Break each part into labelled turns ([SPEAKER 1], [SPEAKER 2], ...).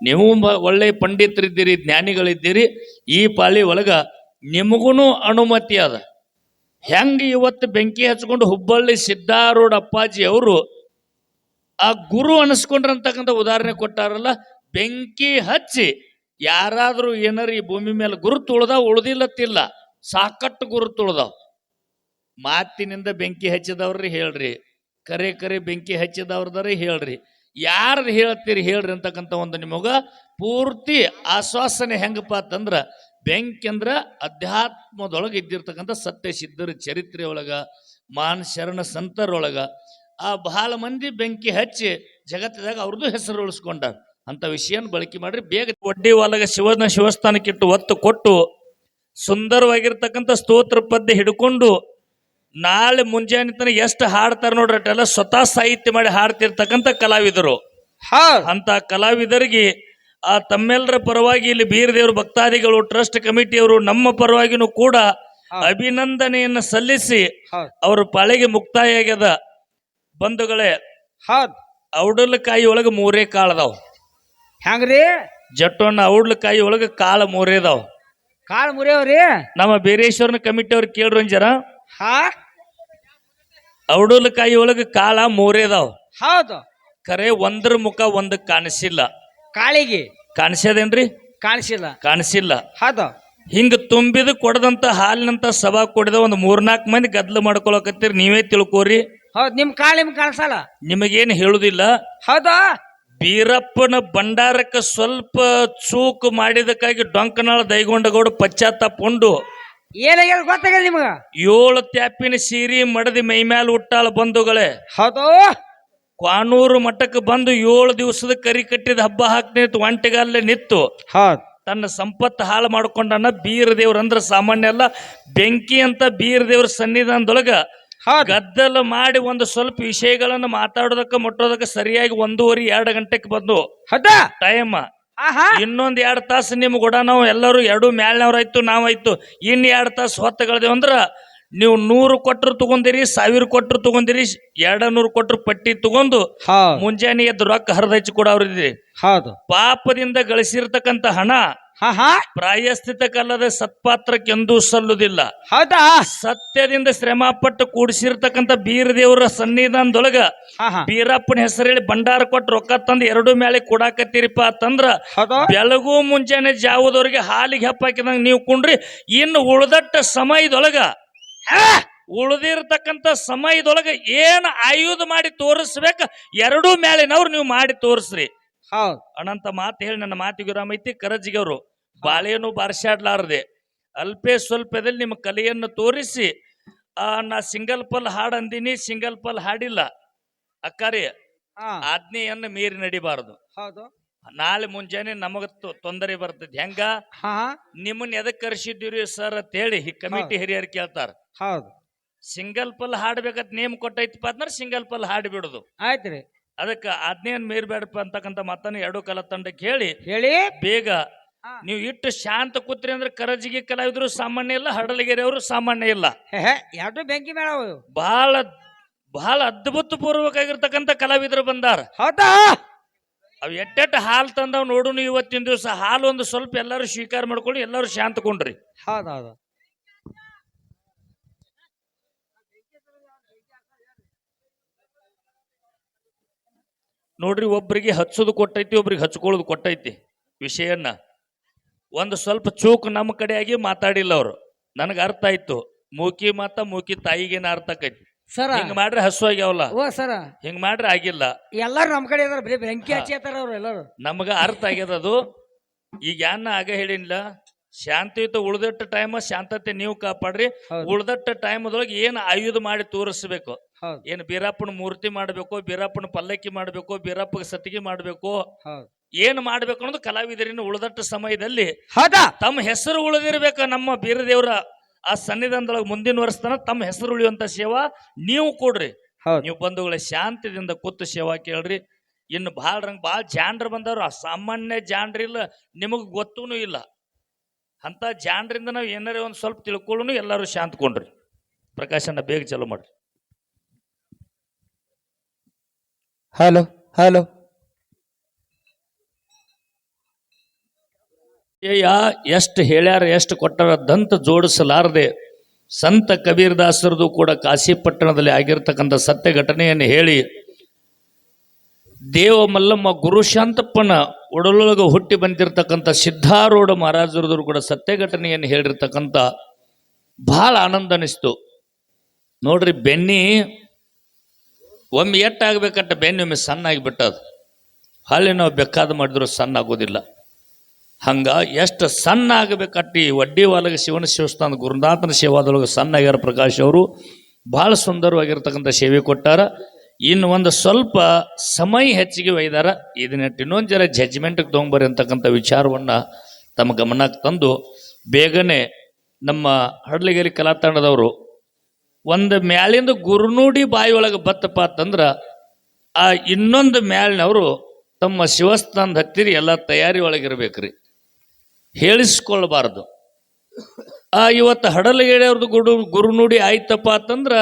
[SPEAKER 1] ನೀವು ಒಳ್ಳೆ ಪಂಡಿತರಿದ್ದೀರಿ, ಜ್ಞಾನಿಗಳಿದ್ದೀರಿ. ಈ ಪಾಳಿ ಒಳಗ ನಿಮಗೂ ಅನುಮತಿ ಅದ. ಹೆಂಗ ಇವತ್ತು ಬೆಂಕಿ ಹಚ್ಕೊಂಡು ಹುಬ್ಬಳ್ಳಿ ಸಿದ್ದಾರೂಢ ಅಪ್ಪಾಜಿ ಅವರು ಆ ಗುರು ಅನಿಸ್ಕೊಂಡ್ರಂತಕ್ಕಂಥ ಉದಾಹರಣೆ ಕೊಟ್ಟಾರಲ್ಲ. ಬೆಂಕಿ ಹಚ್ಚಿ ಯಾರಾದ್ರೂ ಏನಾರ ಈ ಭೂಮಿ ಮೇಲೆ ಗುರುತು ಉಳ್ದಿಲ್ಲತ್ತಿಲ್ಲ, ಸಾಕಟ್ಟು ಗುರುತು ಉಳ್ದಾವ್. ಮಾತಿನಿಂದ ಬೆಂಕಿ ಹಚ್ಚಿದವ್ರಿ ಹೇಳ್ರಿ, ಕರೆ ಕರೆ ಬೆಂಕಿ ಹಚ್ಚಿದವ್ರದಾರ ಹೇಳ್ರಿ, ಯಾರು ಹೇಳ್ತೀರಿ ಹೇಳ್ರಿ ಅಂತಕ್ಕಂಥ ಒಂದು ನಿಮಗ ಪೂರ್ತಿ ಆಶ್ವಾಸನೆ ಹೆಂಗಪ್ಪ ಅಂತಂದ್ರ, ಬೆಂಕಿ ಅಂದ್ರ ಅಧ್ಯಾತ್ಮದೊಳಗೆ ಇದ್ದಿರ್ತಕ್ಕಂಥ ಸತ್ಯ ಸಿದ್ಧರ ಚರಿತ್ರೆ ಒಳಗ, ಮಾನ್ ಶರಣ ಸಂತರೊಳಗ ಆ ಬಹಳ ಮಂದಿ ಬೆಂಕಿ ಹಚ್ಚಿ ಜಗತ್ತದಾಗ ಅವ್ರದ್ದು ಹೆಸರು ಉಳಿಸ್ಕೊಂಡಾರ. ಅಂತ ವಿಷಯನ ಬಳಕೆ ಮಾಡ್ರಿ. ಬೇಗ ಒಡ್ಡಿ ಒಳಗ ಶಿವನ ಶಿವಸ್ಥಾನಕ್ಕಿಟ್ಟು ಒತ್ತು ಕೊಟ್ಟು ಸುಂದರವಾಗಿರ್ತಕ್ಕಂಥ ಸ್ತೋತ್ರ ಪದ್ಯ ಹಿಡ್ಕೊಂಡು ನಾಳೆ ಮುಂಜಾನೆ ತನಕ ಎಷ್ಟು ಹಾಡ್ತಾರ ನೋಡ್ರಿ, ಅಟ್ಟೆಲ್ಲ ಸ್ವತಃ ಸಾಹಿತ್ಯ ಮಾಡಿ ಹಾಡ್ತಿರ್ತಕ್ಕಂಥ ಕಲಾವಿದರು. ಅಂತ ಕಲಾವಿದರಿಗೆ ಆ ತಮ್ಮೆಲ್ಲರ ಪರವಾಗಿ ಇಲ್ಲಿ ಬೀರದೇವರು ಭಕ್ತಾದಿಗಳು, ಟ್ರಸ್ಟ್ ಕಮಿಟಿಯವರು, ನಮ್ಮ ಪರವಾಗಿನೂ ಕೂಡ ಅಭಿನಂದನೆಯನ್ನು ಸಲ್ಲಿಸಿ ಅವ್ರ ಪಾಳೆಗೆ ಮುಕ್ತಾಯ ಆಗ್ಯದ. ಬಂಧುಗಳೇ, ಔಡಲಕಾಯಿ ಒಳಗ 3 ಕಾಳದಾವ್.
[SPEAKER 2] ಹೆಂಗ್ರಿ?
[SPEAKER 1] ಜಟ್ಟೋಣ ಔಡ್ಲಕಾಯಿ ಒಳಗ ಕಾಳ 3 ಅದಾವ್.
[SPEAKER 2] ಕಾಳ 3 ಅವ್ರಿ? ನಮ್ಮ
[SPEAKER 1] ಬೀರೇಶ್ವರನ ಕಮಿಟಿ ಅವ್ರು ಕೇಳ್ರಿ ಒಂಜರ. ಔಡಲಕಾಯಿ ಒಳಗ ಕಾಳ 3 ಅದಾವ್.
[SPEAKER 2] ಹೌದು.
[SPEAKER 1] ಖರೆ ಒಂದ್ರ ಮುಖ ಒಂದಕ್ಕೆ ಕಾಣಿಸಿಲ್ಲ.
[SPEAKER 2] ಕಾಳಿಗೆ
[SPEAKER 1] ಕಾಣಿಸ್ಯದೇನ್ರಿ? ಕಾಣಿಸಿಲ್ಲ.
[SPEAKER 2] ಹೌದು.
[SPEAKER 1] ಹಿಂಗ ತುಂಬಿದ ಕೊಡದಂತ ಹಾಲಿನಂತ ಸಭಾ ಕೊಡಿದ ಒಂದು 3-4 ಮಂದಿ ಗದ್ಲು ಮಾಡ್ಕೊಳಕತ್ತೀರಿ. ನೀವೇ ತಿಳ್ಕೋರಿ.
[SPEAKER 2] ಹೌದು, ನಿಮ್ ಕಾಳ ನಿಮ್ಗೆ ಕಾಣಿಸಲ್ಲ,
[SPEAKER 1] ನಿಮಗೇನು ಹೇಳುದಿಲ್ಲ.
[SPEAKER 2] ಹೌದಾ?
[SPEAKER 1] ಬೀರಪ್ಪನ ಭಂಡಾರಕ್ಕೆ ಸ್ವಲ್ಪ ಚೂಕು ಮಾಡಿದಕ್ಕಾಗಿ ಡೊಂಕನಾಳ ದೈಗೊಂಡಗೌಡ ಪಶ್ಚಾತ್ತಾಪಗೊಂಡು
[SPEAKER 2] ಏನಾಗ್ಯದ ಗೊತ್ತಾಗಲ್ಲ ನಿಮಗ?
[SPEAKER 1] 7 ತ್ಯಾಪಿನ ಸೀರಿ ಮಡದಿ ಮೈಮ್ಯಾಲ ಹುಟ್ಟಾಳ. ಬಂಧುಗಳೇ,
[SPEAKER 2] ಹೌದು.
[SPEAKER 1] ಕ್ವಾನೂರು ಮಠಕ್ಕೆ ಬಂದು 7 ದಿವಸದ ಕರಿ ಕಟ್ಟಿದ ಹಬ್ಬ ಹಾಕಿ ಒಂಟೆಗಾಲೇ ನಿತ್ತು ತನ್ನ ಸಂಪತ್ತು ಹಾಳು ಮಾಡ್ಕೊಂಡನ. ಬೀರ ದೇವ್ರ ಅಂದ್ರ ಸಾಮಾನ್ಯ ಅಲ್ಲ. ಬೆಂಕಿ ಅಂತ ಬೀರ ದೇವ್ರ ಸನ್ನಿಧಾನದೊಳಗ ಗದ್ದಲ ಮಾಡಿ ಒಂದು ಸ್ವಲ್ಪ ವಿಷಯಗಳನ್ನ ಮಾತಾಡೋದಕ್ಕ ಮುಟ್ಟೋದಕ್ಕ ಸರಿಯಾಗಿ 1:30-2 ಗಂಟೆಗೆ ಬಂದು ಟೈಮ್. ಇನ್ನೊಂದ್ 2 ತಾಸು ನಿಮ್ ಕೂಡ ನಾವು ಎಲ್ಲರೂ 2 ಮ್ಯಾಲ್ನವ್ರಾಯ್ತು, ನಾವಾಯ್ತು. 2 ತಾಸು ಹೊತ್ತಗಳದೇವ್ ಅಂದ್ರ ನೀವು 100 ಕೊಟ್ಟರು ತಗೊಂಡಿರಿ, 1000 ಕೊಟ್ಟರು ತಗೊಂಡಿರಿ, 200 ಕೊಟ್ಟರು ಪಟ್ಟಿ ತಗೊಂಡು ಮುಂಜಾನೆ ಎದ್ದು ರೊಕ್ಕ ಹರಿದಚ್ಚಿ ಕೂಡ ಅವ್ರಿದ್ರಿ. ಪಾಪದಿಂದ ಗಳಿಸಿರ್ತಕ್ಕಂಥ ಹಣ ಪ್ರಾಯಸ್ಥಿತ ಕಲ್ಲದ ಸತ್ಪಾತ್ರಕ್ಕೆಂದೂ ಸಲ್ಲುದಿಲ್ಲ. ಸತ್ಯದಿಂದ ಶ್ರಮ ಪಟ್ಟು ಕೂಡಿಸಿರ್ತಕ್ಕಂಥ ಬೀರದೇವರ ಸನ್ನಿಧಾನದೊಳಗ ಬೀರಪ್ಪನ ಹೆಸರು ಹೇಳಿ ಭಂಡಾರ ಕೊಟ್ಟು ರೊಕ್ಕ ತಂದು 2 ಮೇಲೆ ಕೊಡಾಕತ್ತೀರಿಪ್ಪ ಅಂತಂದ್ರ ಬೆಳಗು ಮುಂಜಾನೆ ಜಾವದವ್ರಿಗೆ ಹಾಲಿಗೆ ಹೆಪ್ಪಾಕಿದಂಗ ನೀವು ಕುಂಡ್ರಿ. ಇನ್ನು ಉಳ್ದಟ್ಟ ಉಳಿದಿರ್ತಕ್ಕಂಥ ಸಮಯದೊಳಗ ಏನ್ ಆಯುಧ ಮಾಡಿ ತೋರಿಸ್ಬೇಕ 2 ಮೇಲಿನವ್ರು ನೀವು ಮಾಡಿ ತೋರಿಸ್ರಿ. ಅನಂತ ಮಾತು ಹೇಳಿ ನನ್ನ ಮಾತಿಗೆ ವಿರಾಮ ಐತಿ. ಕರಜಿಗೆ ಅವರು ಬಾಳೆಯನ್ನು ಬಾರಿಸಾಡ್ಲಾರದೆ ಅಲ್ಪೇ ಸ್ವಲ್ಪದಲ್ಲಿ ನಿಮ್ಮ ಕಲೆಯನ್ನು ತೋರಿಸಿ ನಾ ಸಿಂಗಲ್ ಪಲ್ ಹಾಡು ಅಂದಿನಿ, ಸಿಂಗಲ್ ಪಲ್ ಹಾಡಿಲ್ಲ. ಅಕ್ಕಾರಿ ಆಜ್ಞೆಯನ್ನು ಮೀರಿ ನಡಿಬಾರದು. ನಾಳೆ ಮುಂಜಾನೆ ನಮಗ ತೊಂದರೆ ಬರ್ತದೆ. ಹೆಂಗ ನಿಮ್ಮನ್ನ ಎದಕ್ ಕರ್ಸಿದ್ದೀರಿ ಸರ್ ಅಂತ ಹೇಳಿ ಕಮಿಟಿ ಹಿರಿಯರು ಕೇಳ್ತಾರ. ಸಿಂಗಲ್ ಪಲ್ ಹಾಡ್ಬೇಕಂತ ನೇಮ್ ಕೊಟ್ಟೈತಿಪ್ಪ ಅಂದ್ರೆ ಸಿಂಗಲ್ ಪಲ್ ಹಾಡಿ ಬಿಡುದು
[SPEAKER 2] ಆಯ್ತ್ರಿ.
[SPEAKER 1] ಅದಕ್ಕೆ ಆಜ್ಞೆಯನ್ನು ಮೀರ್ಬೇಡಪ್ಪ ಅಂತಕ್ಕಂಥ ಮಾತನ್ನು 2 ಕಲ ತಂಡಕ್ಕೆ ಹೇಳಿ ಬೇಗ ನೀವು ಇಟ್ಟು ಶಾಂತ ಕೂತ್ರಿ ಅಂದ್ರೆ ಕರಜಿಗೆ ಕಲಾವಿದ್ರು ಸಾಮಾನ್ಯ ಇಲ್ಲ, ಹಡಲಗೆರೆ ಅವರು ಸಾಮಾನ್ಯ ಇಲ್ಲ.
[SPEAKER 2] 2 ಬೆಂಕಿ ಮೇಳ
[SPEAKER 1] ಬಹಳ ಬಹಳ ಅದ್ಭುತ ಪೂರ್ವಕವಾಗಿರ್ತಕ್ಕಂಥ ಕಲಾವಿದರು ಬಂದಾರ. ಅವ್ ಎಟ್ಟೆಟ್ಟ ಹಾಲು ತಂದವ್ ನೋಡುನು. ಇವತ್ತಿನ ದಿವಸ ಹಾಲು ಒಂದು ಸ್ವಲ್ಪ ಎಲ್ಲರೂ ಸ್ವೀಕಾರ ಮಾಡ್ಕೊಂಡು ಎಲ್ಲರೂ ಶಾಂತಕೊಂಡ್ರಿ.
[SPEAKER 2] ಹೌದೌದು.
[SPEAKER 1] ನೋಡ್ರಿ, ಒಬ್ರಿಗೆ ಹಚ್ಚೋದು ಕೊಟ್ಟೈತಿ, ಒಬ್ರಿಗೆ ಹಚ್ಕೊಳ್ಳೋದು ಕೊಟ್ಟೈತಿ. ವಿಷಯನ್ನ ಒಂದು ಸ್ವಲ್ಪ ಚೂಕ್ ನಮ್ಮ ಕಡೆ ಆಗಿ ಮಾತಾಡಿಲ್ಲ ಅವರು. ನನಗೆ ಅರ್ಥ ಆಯ್ತು. ಮೂಕಿ ಮಾತ ಮೂಕಿ ತಾಯಿಗೇನ ಅರ್ಥ ಆಕೈತಿ. ಹಿಂಗ್ ಮಾಡ್ರೆ ಹಸು ಆಗ್ಯಾವಲ್ಲ, ಹಿಂಗ್ ಮಾಡ್ರೆ ಆಗಿಲ್ಲ.
[SPEAKER 2] ಎಲ್ಲಾರು ನಮ್ ಕಡೆ ಬೆಂಕಿ ಹಚ್ಚಿರ್ತಾರ ಅವ್ರು ಎಲ್ಲರೂ.
[SPEAKER 1] ನಮಗ ಅರ್ಥ ಆಗ್ಯದ ಅದು. ಈಗ ಯಾನ ಆಗ ಹೇಳಿಲ್ಲ, ಶಾಂತಿಯುತ ಉಳ್ದಟ್ಟ ಟೈಮ್ ಶಾಂತತೆ ನೀವು ಕಾಪಾಡ್ರಿ. ಉಳ್ದಟ್ಟ ಟೈಮ್ದೊಳಗೆ ಏನು ಆಯುಧ ಮಾಡಿ ತೋರಿಸ್ಬೇಕು. ಏನು ಬೀರಪ್ಪನ ಮೂರ್ತಿ ಮಾಡ್ಬೇಕು, ಬೀರಪ್ಪನ ಪಲ್ಲಕ್ಕಿ ಮಾಡ್ಬೇಕು, ಬೀರಪ್ಪಗೆ ಸತ್ತಿಗೆ ಮಾಡ್ಬೇಕು, ಏನ್ ಮಾಡ್ಬೇಕು ಅನ್ನೋದು ಕಲಾವಿದರಿನ ಉಳ್ದಟ್ಟ ಸಮಯದಲ್ಲಿ ತಮ್ಮ ಹೆಸರು ಉಳಿದಿರ್ಬೇಕ. ನಮ್ಮ ಬೀರದೇವ್ರ ಆ ಸನ್ನಿಧಾನದೊಳಗೆ ಮುಂದಿನ ವರ್ಷತನ ತಮ್ಮ ಹೆಸರು ಉಳಿಯುವಂತ ಸೇವಾ ನೀವು ಕೊಡ್ರಿ. ನೀವು ಬಂಧುಗಳ ಶಾಂತಿದಿಂದ ಕೂತು ಸೇವಾ ಕೇಳ್ರಿ. ಇನ್ನು ಭಾಳ ಜಾಂಡ್ರು ಬಂದವ್ರು. ಸಾಮಾನ್ಯ ಜಾಂಡ್ರಿಲ್ಲ, ನಿಮಗ್ ಗೊತ್ತೂ ಇಲ್ಲ. ಅಂತ ಜಾಂಡ್ರಿಂದ ನಾವು ಏನಾರ ಒಂದು ಸ್ವಲ್ಪ ತಿಳ್ಕೊಳ್ಳೋನು. ಎಲ್ಲರೂ ಶಾಂತಕೊಂಡ್ರಿ. ಪ್ರಕಾಶನ ಬೇಗ ಚಾಲು ಮಾಡ್ರಿ.
[SPEAKER 2] ಹಲೋ ಹಲೋ
[SPEAKER 1] ಎಷ್ಟು ಹೇಳ್ಯಾರ ಎಷ್ಟು ಕೊಟ್ಟಾರ ದಂತ ಜೋಡಿಸಲಾರದೆ ಸಂತ ಕಬೀರದಾಸರದು ಕೂಡ ಕಾಶಿಪಟ್ಟಣದಲ್ಲಿ ಆಗಿರ್ತಕ್ಕಂಥ ಸತ್ಯ ಘಟನೆಯನ್ನು ಹೇಳಿ ದೇವ ಮಲ್ಲಮ್ಮ ಗುರುಶಾಂತಪ್ಪನ ಒಡಲೊಳಗೆ ಹುಟ್ಟಿ ಬಂದಿರತಕ್ಕಂಥ ಸಿದ್ಧಾರೂಢ ಮಹಾರಾಜರದು ಕೂಡ ಸತ್ಯ ಘಟನೆಯನ್ನು ಹೇಳಿರ್ತಕ್ಕಂಥ ಬಹಳ ಆನಂದ ಅನಿಸ್ತು. ನೋಡ್ರಿ, ಬೆನ್ನಿ ಒಮ್ಮೆ ಎಟ್ಟಾಗಬೇಕಂತ ಬೆನ್ನಿ ಒಮ್ಮೆ ಸಣ್ಣ ಆಗಿಬಿಟ್ಟದು. ಹಳ್ಳಿ ನಾವು ಬೇಕಾದ ಮಾಡಿದ್ರು ಸಣ್ಣ ಆಗೋದಿಲ್ಲ. ಹಂಗ ಎಷ್ಟು ಸಣ್ಣ ಆಗಬೇಕಟ್ಟಿ ವಡ್ಡಿ ವಾಲಗ ಶಿವನ ಶಿವಸ್ಥಾನ ಗುರುನಾಥನ ಸೇವಾದೊಳಗೆ ಸಣ್ಣ ಆಗ್ಯಾರ. ಪ್ರಕಾಶ್ ಅವರು ಭಾಳ ಸುಂದರವಾಗಿರ್ತಕ್ಕಂಥ ಸೇವೆ ಕೊಟ್ಟಾರ. ಇನ್ನು ಒಂದು ಸ್ವಲ್ಪ ಸಮಯ ಹೆಚ್ಚಿಗೆ ಒಯ್ದಾರ. ಇದನ್ನೆಟ್ಟು ಇನ್ನೊಂದು ಜರ ಜಡ್ಜ್ಮೆಂಟ್ಗೆ ತೊಗೊಂಬರಿ ಅಂತಕ್ಕಂಥ ವಿಚಾರವನ್ನು ತಮ್ಮ ಗಮನಕ್ಕೆ ತಂದು ಬೇಗನೆ ನಮ್ಮ ಹಡ್ಲಗೇರಿ ಕಲಾತಂಡದವರು ಒಂದು ಮ್ಯಾಲಿಂದ ಗುರುನುಡಿ ಬಾಯಿ ಒಳಗೆ ಬತ್ತಪ್ಪ ಅಂತಂದ್ರೆ ಆ ಇನ್ನೊಂದು ಮ್ಯಾಲಿನವರು ತಮ್ಮ ಶಿವಸ್ಥಾನದ ಹತ್ತಿರ ಎಲ್ಲ ತಯಾರಿ ಒಳಗಿರ್ಬೇಕ್ರಿ, ಹೇಳಿಸ್ಕೊಳ್ಬಾರ್ದು. ಇವತ್ತು ಹಡಲಗೇರಿ ಅವ್ರದ್ದು ಗುರುನುಡಿ ಆಯ್ತಪ್ಪ ಅಂತಂದ್ರೆ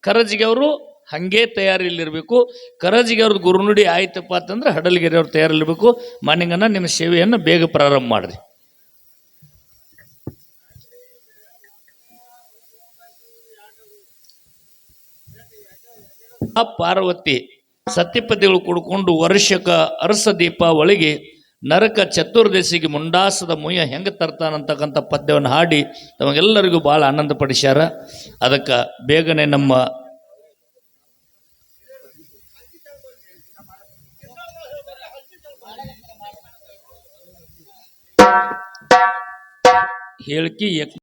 [SPEAKER 1] ಕರಜಿಗೆ ಅವರು ಹಾಗೆ ತಯಾರಿಯಲ್ಲಿರಬೇಕು. ಕರಜಿಗೆ ಅವ್ರದ್ದು ಗುರುನುಡಿ ಆಯ್ತಪ್ಪ ಅಂತಂದ್ರೆ ಹಡಲಗೇರಿ ಅವ್ರು ತಯಾರಿಲ್ಲಿರಬೇಕು. ಮಾನಿಂಗನ ನಿಮ್ಮ ಸೇವೆಯನ್ನು ಬೇಗ ಪ್ರಾರಂಭ ಮಾಡಿರಿ. ಆ ಪಾರ್ವತಿ ಸತ್ಯಪತಿಗಳು ಕುಡ್ಕೊಂಡು ವರ್ಷಕ ಅರಸ ದೀಪಾವಳಿಗೆ ನರಕ ಚತುರ್ದಶಿಗೆ ಮುಂಡಾಸದ ಮುಯ್ಯ ಹೆಂಗೆ ತರ್ತಾನಂತಕ್ಕಂಥ ಪದ್ಯವನ್ನು ಹಾಡಿ ತಮಗೆಲ್ಲರಿಗೂ ಭಾಳ ಆನಂದ ಪಡಿಸ್ಯಾರ. ಅದಕ್ಕೆ ಬೇಗನೆ ನಮ್ಮ ಹೇಳಿಕೆ